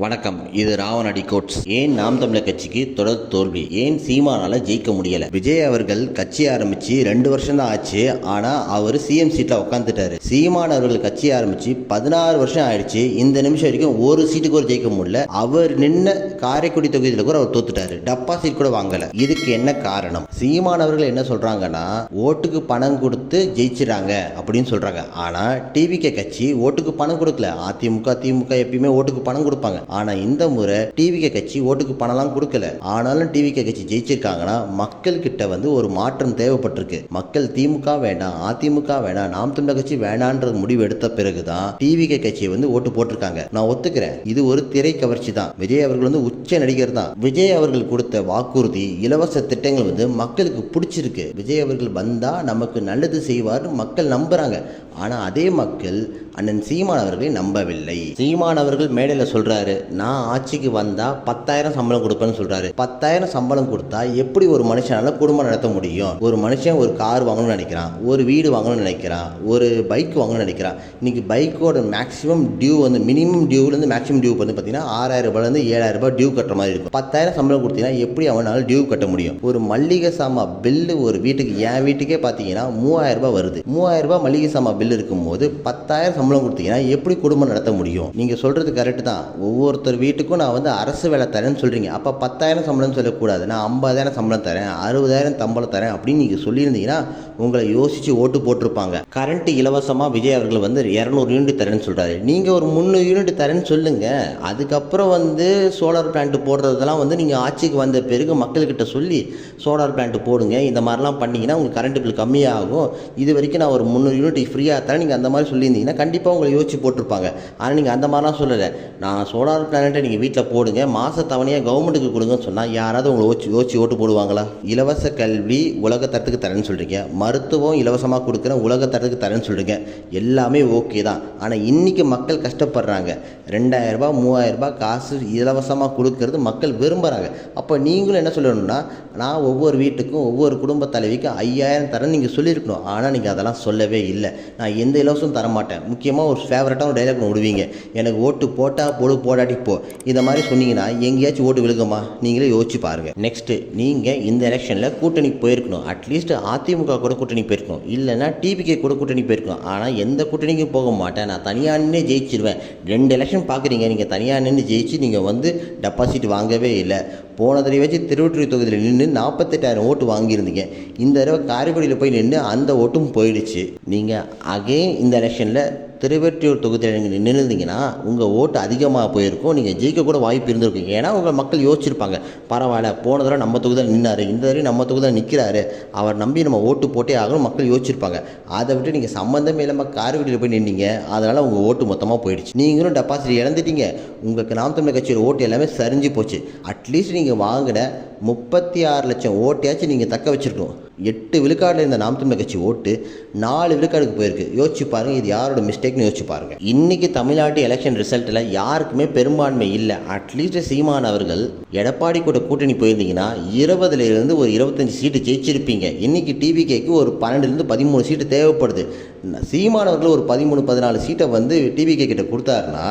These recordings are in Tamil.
வணக்கம். இது ராவணடி கோட்ஸ். ஏன் நாம் தமிழர் கட்சிக்கு தொடர் தோல்வி? ஏன் சீமானால ஜெயிக்க முடியல? விஜய் அவர்கள் கட்சி ஆரம்பிச்சு 2 வருஷம் தான் ஆச்சு. ஆனா அவர் சிஎம் சீட்ல உட்காந்துட்டாரு. சீமான் அவர்கள் கட்சி ஆரம்பிச்சு 16 வருஷம் ஆயிடுச்சு. இந்த நிமிஷம் வரைக்கும் ஒரு சீட்டுக்கு ஒரு ஜெயிக்க முடியல. அவர் நின்ன காரைக்குடி தொகுதியில கூட அவர் தோத்துட்டாரு. டப்பா சீட் கூட வாங்கல. இதுக்கு என்ன காரணம்? சீமான் அவர்கள் என்ன சொல்றாங்கன்னா, ஓட்டுக்கு பணம் கொடுத்து ஜெயிச்சிடறாங்க அப்படின்னு சொல்றாங்க. ஆனா டிவிகே கட்சி ஓட்டுக்கு பணம் கொடுக்கல. அதிமுக திமுக எப்பயுமே ஓட்டுக்கு பணம் கொடுப்பாங்க. ஆனா இந்த முறை டிவிகே கட்சி ஓட்டுக்கு பணம்லாம் கொடுக்கல. ஆனாலும் டிவிகே கட்சி ஜெயிச்சிருக்காங்கன்னா மக்கள் கிட்ட ஒரு மாற்றம் தேவைப்பட்டிருக்கு. மக்கள் திமுக வேண்டாம், அதிமுக வேண்டாம், நாம் தமிழர் கட்சி வேண்டான்ற முடிவு எடுத்த பிறகுதான் டிவிகே கட்சியை ஓட்டு போட்டிருக்காங்க. நான் ஒத்துக்கிறேன், இது ஒரு திரை கவர்ச்சி தான். விஜய் அவர்கள் உச்ச நடிகர் தான். விஜய் அவர்கள் கொடுத்த வாக்குறுதி, இலவச திட்டங்கள் மக்களுக்கு பிடிச்சிருக்கு. விஜய் அவர்கள் வந்தா நமக்கு நல்லது செய்வார் மக்கள் நம்புறாங்க. ஆனா அதே மக்கள் அண்ணன் சீமான் அவர்களை நம்பவில்லை. சீமான் அவர்கள் மேடையில சொல்றாரு, நான் ஆட்சிக்கு வந்தா 10,000 சம்பளம் கொடுப்பேன்னு சொல்றாரு. 10,000 சம்பளம் கொடுத்தா எப்படி ஒரு மனுஷனால குடும்பம் நடத்த முடியும்? ஒரு மனுஷன் ஒரு கார் வாங்கணும்னு நினைக்கிறான், ஒரு வீடு வாங்கணும்னு நினைக்கிறான், ஒரு பைக் வாங்கணும்னு நினைக்கிறான். இன்னைக்கு பைக்கோட மேக்ஸிமம் டியூ மினிமம் டியூலேருந்து மேக்ஸிமம் டியூ பார்த்தீங்கன்னா 6,000 ரூபாயிலிருந்து 7,000 ரூபாய் டியூ கட்டுற மாதிரி இருக்கும். 10,000 சம்பளம் கொடுத்தீங்கன்னா எப்படி அவனால டியூ கட்ட முடியும்? ஒரு மல்லிகை சாமா பில்லு ஒரு வீட்டுக்கு, என் வீட்டுக்கே பார்த்தீங்கன்னா 3,000 ரூபாய் வருது. 3,000 ரூபாய் மல்லிகை சாமா பில் இருக்கும்போது 10,000 சம்பளம் கொடுத்தீங்கன்னா எப்படி குடும்பம் நடத்த முடியும்? நீங்க சொல்றது கரெக்ட் தான். ஒவ்வொருத்தர் வீட்டுக்கும் நான் அரசு வேலை தரேன்னு சொல்றீங்க. அப்ப 10,000 சம்பளம் சொல்லக்கூடாது. நான் 50,000 சம்பளம் தரேன், 60,000 சம்பளம் தரேன் அப்படின்னு நீங்க சொல்லியிருந்தீங்கன்னா உங்களை யோசிச்சு ஓட்டு போட்டிருப்பாங்க. கரண்ட் இலவசமா விஜய் அவர்கள் 200 யூனிட் தரேன்னு சொல்றாரு. நீங்க ஒரு 300 யூனிட் தரேன்னு சொல்லுங்க. அதுக்கப்புறம் சோலார் பிளான்ட் போடுறதெல்லாம் நீங்க ஆட்சிக்கு வந்த பிறகு மக்கள்கிட்ட சொல்லி சோலார் பிளான்ட் போடுங்க, இந்த மாதிரிலாம் பண்ணீங்கன்னா உங்களுக்கு கரண்ட் பில் கம்மியாகும். இது வரைக்கும் நான் ஒரு 300 யூனிட் ஃப்ரீயாக தரேன், நீங்கள் அந்த மாதிரி சொல்லியிருந்தீங்கன்னா கண்டிப்பாக உங்களை யோசிச்சு போட்டிருப்பாங்க. ஆனால் நீங்கள் அந்த மாதிரிலாம் சொல்லலை. நான் சோலார் பிளானட்டை நீங்கள் வீட்டில் போடுங்க, மாத தவணையாக கவர்மெண்ட்டுக்கு கொடுங்கன்னு சொன்னால் யாராவது உங்களை யோசிச்சு ஓட்டு போடுவாங்களா? இலவச கல்வி உலகத்தரத்துக்கு தரேன்னு சொல்கிறீங்க, மருத்துவம் இலவசமாக கொடுக்குறேன் உலகத்தரத்துக்கு தரேன்னு சொல்கிறீங்க, எல்லாமே ஓகே தான். ஆனால் இன்றைக்கி மக்கள் கஷ்டப்படுறாங்க. 2,000 ரூபாய் 3,000 ரூபாய் காசு இலவசமாக கொடுக்கறது மக்கள் விரும்புகிறாங்க. அப்போ நீங்களும் என்ன சொல்லணும்னா, நான் ஒவ்வொரு வீட்டுக்கும் ஒவ்வொரு குடும்ப தலைவிக்கும் 5,000 தரேன்னு நீங்கள் சொல்லியிருக்கணும். ஆனால் நீங்கள் அதெல்லாம் சொல்லவே இல்லை. நான் எந்த இலவசம் தரமாட்டேன். முக்கியமாக ஒரு ஃபேவரட்டாக ஒரு டைலாக் விடுவீங்க, எனக்கு ஓட்டு போட்டால் போடு போடாட்டி போ. இந்த மாதிரி சொன்னீங்கன்னா எங்கேயாச்சும் ஓட்டு விழுகுமா? நீங்களே யோசிச்சு பாருங்கள். நெக்ஸ்ட்டு, நீங்கள் இந்த எலெக்ஷனில் கூட்டணி போயிருக்கணும். அட்லீஸ்ட் அதிமுக கூட கூட்டணி போயிருக்கணும், இல்லைன்னா டிவிகே கூட கூட்டணி போயிருக்கணும். ஆனால் எந்த கூட்டணிக்கும் போக மாட்டேன், நான் தனியாக நின்று ஜெயிச்சிருவேன். 2 எலெக்ஷன் பார்க்குறீங்க, நீங்கள் தனியாக நின்று ஜெயிச்சு நீங்கள் டெபாசிட் வாங்கவே இல்லை. போன தடவை வச்சு திருவொற்றியூர் தொகுதியில் நின்று 48,000 ஓட்டு வாங்கியிருந்தீங்க. இந்த தடவை காரைக்குடியில் போய் நின்று அந்த ஓட்டும் போயிடுச்சு. நீங்கள் அகைன் இந்த எலெக்ஷனில் திருவொற்றியூர் தொகுதியில் நீங்கள் நின்றுருந்தீங்கன்னா உங்கள் ஓட்டு அதிகமாக போயிருக்கும், நீங்கள் ஜெயிக்க கூட வாய்ப்பு இருந்திருக்கும். ஏன்னா உங்கள் மக்கள் யோசிச்சிருப்பாங்க, பரவாயில்ல போன தடவை நம்ம தொகுதியில் நின்னார், இந்த தடவை நம்ம தொகுதியில் நிற்கிறாரு, அவர் நம்பி நம்ம ஓட்டு போட்டே ஆகணும் மக்கள் யோசிச்சிருப்பாங்க. அதை விட்டு நீங்கள் சம்மந்தமே இல்லாமல் காரைக்குடியில் போய் நின்றீங்க, அதனால் உங்கள் ஓட்டு மொத்தமாக போயிடுச்சு. நீங்களும் டெபாசிட் இழந்துட்டீங்க. உங்களுக்கு நாம் தமிழர் கட்சியோட ஓட்டு எல்லாமே சரிஞ்சு போச்சு. அட்லீஸ்ட் நீங்கள் வாங்கின 36 லட்சம் ஓட்டையாச்சும் நீங்கள் தக்க வச்சுருக்கணும். 8 விழுக்காடில் இருந்த நாம் தமிழர் கட்சி ஓட்டு 4 விழுக்காடுக்கு போயிருக்கு. யோசிச்சு பாருங்கள், இது யாரோட மிஸ்டேக்னு யோசிச்சு பாருங்கள். இன்றைக்கி தமிழ்நாட்டு எலெக்ஷன் ரிசல்ட்டில் யாருக்குமே பெரும்பான்மை இல்லை. அட்லீஸ்ட் சீமான் அவர்கள் எடப்பாடி கூட கூட்டணி போயிருந்தீங்கன்னா 20லேருந்து ஒரு 25 சீட்டு ஜெயிச்சிருப்பீங்க. இன்றைக்கி டிவிகேக்கு ஒரு 12லேருந்து 13 சீட்டு தேவைப்படுது. சீமான் அவர்கள் ஒரு 13-14 சீட்டை டிவிகே கிட்ட கொடுத்தாருன்னா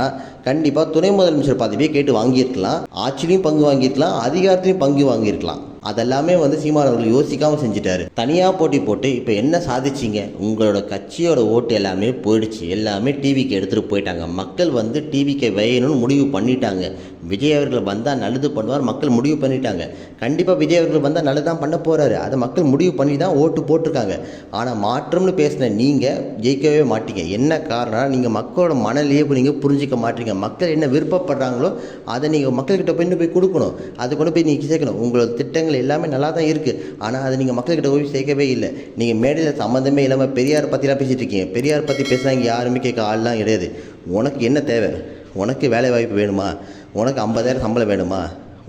கண்டிப்பாக துணை முதலமைச்சர் பதவியை கேட்டு வாங்கியிருக்கலாம், ஆட்சியிலையும் பங்கு வாங்கியிருக்கலாம், அதிகாரத்திலையும் பங்கு வாங்கியிருக்கலாம். அதெல்லாமே சீமான் அவர்கள் யோசிக்காமல் செஞ்சுட்டாரு. தனியாக போட்டி போட்டு இப்போ என்ன சாதிச்சிங்க? உங்களோட கட்சியோட ஓட்டு எல்லாமே போயிடுச்சு, எல்லாமே டிவிக்கு எடுத்துகிட்டு போயிட்டாங்க. மக்கள் டிவிக்கு வேணும்னு முடிவு பண்ணிட்டாங்க. விஜய் அவர்கள் வந்தால் நல்லது பண்ணுவார், மக்கள் முடிவு பண்ணிட்டாங்க. கண்டிப்பாக விஜய் அவர்கள் வந்தால் நல்லது தான் பண்ண போகிறாரு, அதை மக்கள் முடிவு பண்ணி தான் ஓட்டு போட்டிருக்காங்க. ஆனால் மாற்றம்னு பேசின நீங்கள் ஜெயிக்கவே மாட்டீங்க. என்ன காரணம்? நீங்கள் மக்களோட மனநிலையை நீங்கள் புரிஞ்சிக்க மாட்டீங்க. மக்கள் என்ன விருப்பப்படுறாங்களோ அதை நீங்கள் மக்கள்கிட்ட போய் கொடுக்கணும், அதை கொண்டு போய் நீங்கள் சேர்க்கணும். உங்களோட திட்டங்கள் எல்லாமே நல்லா தான் இருக்குது, ஆனால் அதை நீங்கள் மக்கள்கிட்ட போய் சேர்க்கவே இல்லை. நீங்கள் மேடையில் சம்மந்தமே இல்லாமல் பெரியார் பற்றிலாம் பேசிகிட்டு இருக்கீங்க. பெரியார் பற்றி பேசுகிறாங்க, யாருமே கேட்க ஆள்லாம் கிடையாது. உனக்கு என்ன தேவை? உனக்கு வேலை வாய்ப்பு வேணுமா? உனக்கு 50,000 சம்பளம் வேணுமா?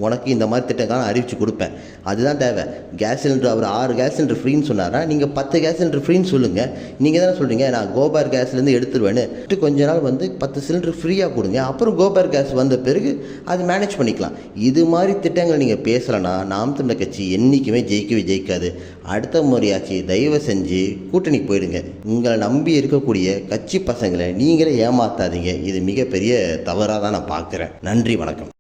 உனக்கு இந்த மாதிரி திட்டங்களை அறிவிச்சு கொடுப்பேன். அதுதான் தேவை. கேஸ் சிலிண்டர் அவர் 6 கேஸ் சிலிண்டர் ஃப்ரீன்னு சொன்னாரா, நீங்கள் 10 கேஸ் சிலிண்டர் ஃப்ரீன்னு சொல்லுங்கள். நீங்கள் தானே சொல்கிறீங்க நான் கோபார் கேஸ்லேருந்து எடுத்துருவேன்னு. கொஞ்ச நாள் 10 சிலிண்டர் ஃப்ரீயாக கொடுங்க, அப்புறம் கோபார் கேஸ் வந்த பிறகு அது மேனேஜ் பண்ணிக்கலாம். இது மாதிரி திட்டங்களை நீங்கள் பேசலைன்னா நாம் தமிழர் கட்சி என்றைக்குமே ஜெயிக்காது. அடுத்த முறையாச்சு தயவு செஞ்சு கூட்டணிக்கு போயிடுங்க. உங்களை நம்பி இருக்கக்கூடிய கட்சி பசங்களை நீங்களே ஏமாத்தாதீங்க. இது மிகப்பெரிய தவறாக தான் நான் பார்க்குறேன். நன்றி, வணக்கம்.